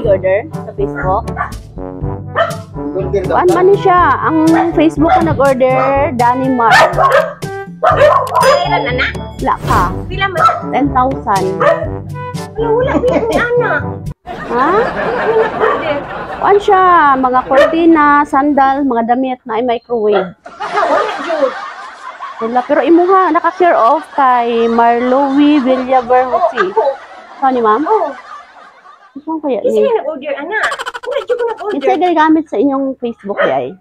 order sa Facebook? Kuan man ni siya, ang Facebook ko nag-order, Danny Mar. Kailan na? Wala ka. Pila man? 10,000. Wala, anak. Ha? Kuan siya, mga kortina, sandal, mga damit na ay microwave. Wala, Jud. Wala, pero imuha, naka-clear off kay Marlowe Villaverhosi. Saan ni ma'am? Oo. Saan kaya Kasi ni? nag-order, anak. Wala, Jud ko nag-order. Isa gamit sa inyong Facebook ay.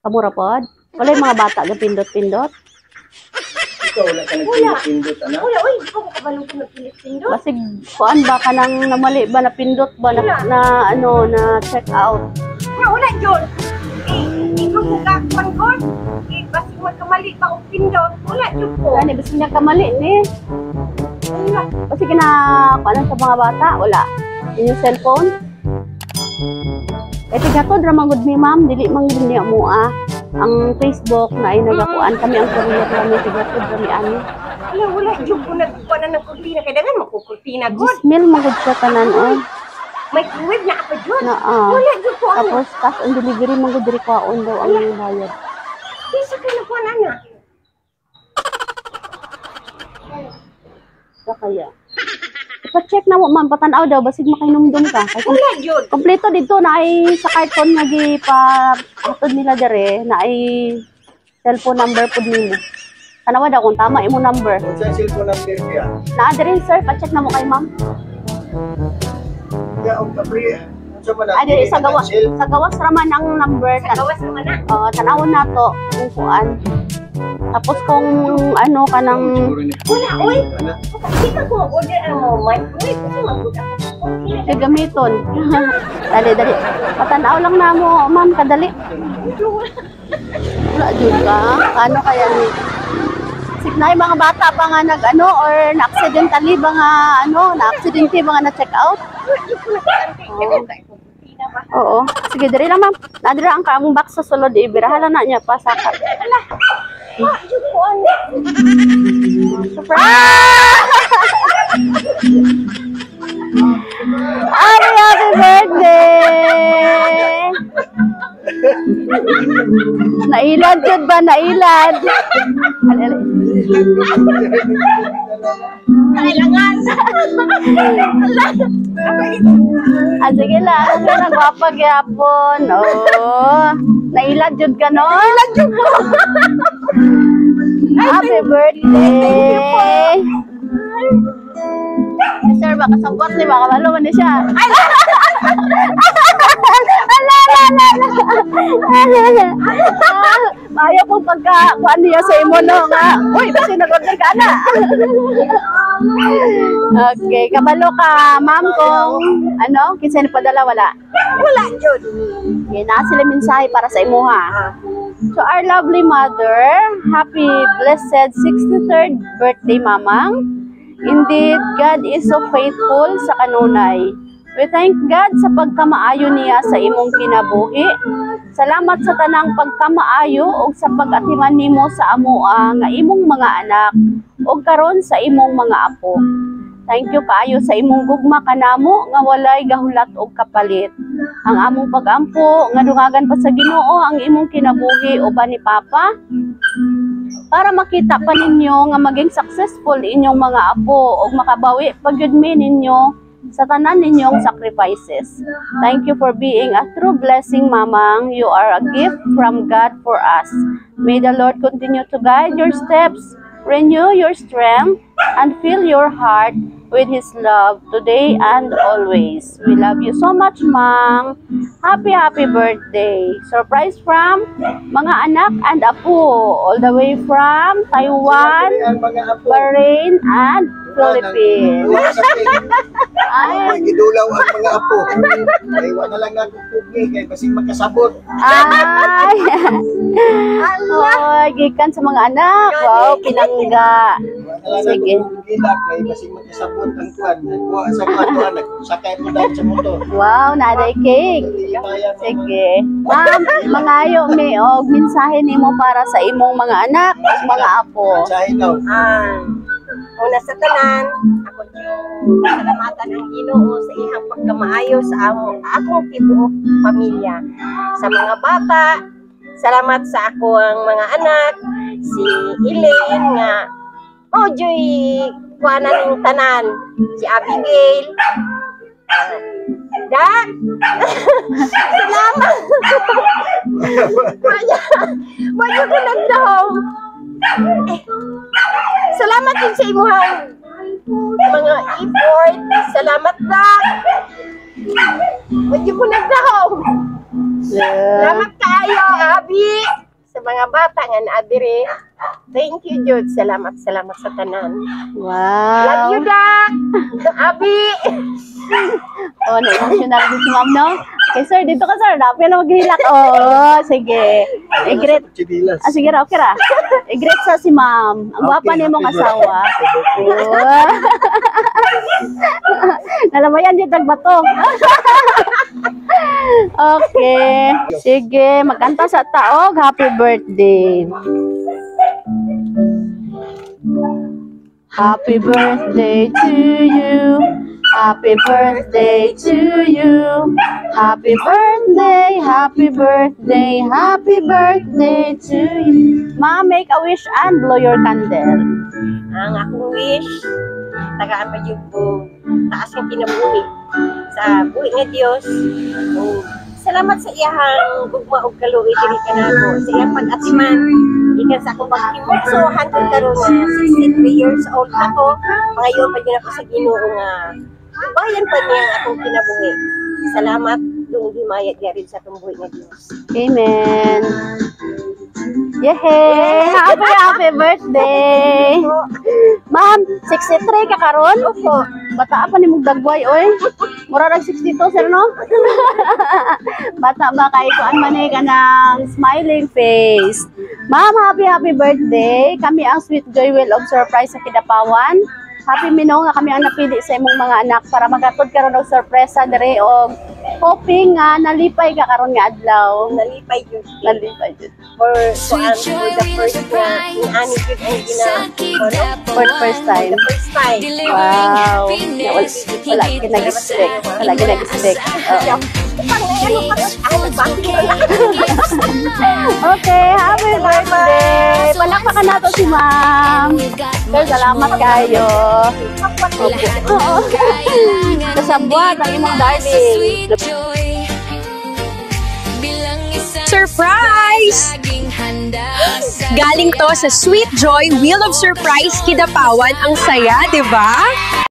Kamura pod? Wala yung mga bata na pindot-pindot? Ikaw, wala ka nagpindot, anak? Wala, uy, ikaw mo kabalong ko nagpindot. Basig, kuan ba ka nang namali ba na pindot ba na check out? Wala, Jud. Ikaw mo kakapangkot. Basta magkamali pa o pindot. Wala, Jud ko. Gani, basta niya kamali ni. Wala. Kasi kuanan sa mga bata, wala. Yung cellphone. Eh, tigatod, ramangod ni ma'am, dili manggod niya mo ang Facebook na ay nagakuan kami ang career kami, tigatod, rami ani. Wala, Jud ko nagkuha na ng kurtina. Kaya dagan makukurtina, God. Gismil, magod siya tanan, Microwave na apa, Jud. Na, Wala, Jud ko. Tapos, cash on delivery, magod diri kwaon daw ang bayad. Isa ka na po, anak. Sa kaya. Pa-check na mo, ma'am, patanaw daw, basig makainumdum ka. Wala, Jud. Kompleto dito na ay sa karton nga gipa-atod nila dere na ay cellphone number pud nimo. Tanawa daw kung tama imo number. Kung saan cellphone number niya? Naa dere sir, pa-check na mo kay ma'am. Kaya, ang kapri, sa man Ah, dere sa gawas raman ang number. Sa gawas naman na. Tanawon nato kung kuan. Tapos kung ano kanang Wala, uy. Kita ko order ang microwave. Kasi magbuka ko. gamiton. Dali. Patanaw lang na mo, ma'am, kadali. Wala jud ka. Ano kaya ni? Signay mga bata pa nga or na-accidentally ba nga na-accidentally ba nga na-check out? Oo. Sige, dali lang ma'am. Nadira ang kamong box sa sulod, ibirahala na niya pa saka. Happy birthday! Nailad yun ba? Nailad? Kailangan. Sige lang. Ano nagpapagyapon? Oh. Nailad yun ka, no? Nailad yun po. Happy birthday! Sir, baka sabot ni baka malo man ni siya. Ayaw kong pagka-kuan niya sa imo, no? Uy, kasi nag-order ka na. Okay, kabalo ka, ma'am, kung kinsa ni padala, wala? Wala, Jud. Okay, na sila mensahe para sa imo, ha? To our lovely mother, happy blessed 63rd birthday, mamang. Indeed, God is so faithful sa kanunay. We thank God sa pagkamaayo niya sa imong kinabuhi. Salamat sa tanang pagkamaayo ug sa pag-atiman nimo sa amoa nga imong mga anak ug karon sa imong mga apo. Thank you kaayo sa imong gugma kanamo nga walay gahulat og kapalit. Ang among pag-ampo nga dungagan pa sa Ginoo ang imong kinabuhi uban ni Papa para makita pa ninyo nga maging successful inyong mga apo ug makabawi pagyud mi ninyo sa tanan ninyong sacrifices. Thank you for being a true blessing, Mamang. You are a gift from God for us. May the Lord continue to guide your steps, renew your strength, and fill your heart with His love today and always. We love you so much, Mang. Happy birthday. Surprise from mga anak and apo all the way from Taiwan, Bahrain, and Philippines. Ay, gidulaw ang mga apo. Ay, wala lang nagpupugi kay basig magkasabot. Ay! Ay, gikan sa mga anak. Wow, pinangga. Sige. Gila kay basig magkasabot ang kuan. Kuha sa kuan, nagsakay mo dahil sa motor. Wow, naday cake. Sige. Ma'am, mangayo mi og mensahe nimo para sa imong mga anak ug mga apo. Sahin daw. Una sa tanan, ako pasalamatan ang Ginoo sa ihang pagkamaayo sa akong tibuok pamilya. Sa mga bata, salamat sa ako ang mga anak, si Elaine nga joy kuanan ng tanan, si Abigail. Dak. Salamat. Bayo ko nagdahom. Salamat din sa imuhang mga effort. Salamat, Dak. Bayo ko nagdahom. Salamat kayo, Abi. Sa mga bata nga naadiri. Thank you, Jude. Salamat sa tanan. Wow. Love you, Dak. Abi. Oh, na-emotional din si ma'am, no? Okay, sir, dito ka, sir. Dapat na mag-relax. Oh, sige. I-greet. Chidilas. Sige ra, okay ra. I-greet sa si ma'am. Ang gwapa Okay, ni mong happy asawa. Oh. Nalamayan dito nagbato. Okay. Sige, magkanta sa taog. Happy birthday. Happy birthday to you. Happy birthday to you. Happy birthday, happy birthday, happy birthday to you. Ma, make a wish and blow your candle. Ang akong wish, tagaan pa yun po, taas ng kinabuhi sa buhi nga Diyos. Salamat sa iyahang gugma og kaluoy diri kanako, sa iyang pag-atiman ikan sa akong paghimok. So hantod karon nga 63 years old ako, pangayon pa gyud ako sa Ginoo nga bayan pa niya ang akong kinabuhi. Salamat dung himaya gyud sa akong buhi nga Dios. Amen. Yehey! Happy birthday! Ma'am, 63 ka karon? Opo. Bata pa ni mong dagway, oy. Mura rag 62, sir, no? Bata ba kay kuan man ka ng smiling face. Ma'am, happy birthday. Kami ang Sweet Joy Wheel of Surprise sa Kidapawan. Happy Minong nga kami ang napili sa imong mga anak para magatod karon og sorpresa dire og hoping nga nalipay ka karon nga adlaw. Nalipay yun. Nalipay jud. For the first nga ani jud ang For the first time. The first time. Wow. Wala kinag-expect. Wala kinag-expect. Okay, happy birthday! Palakpakan nato si ma'am. Sir, salamat kayo. Oo. Kasabwat ang imong darling. Surprise! Galing to sa Sweet Joy Wheel of Surprise Kidapawan. Ang saya, di ba?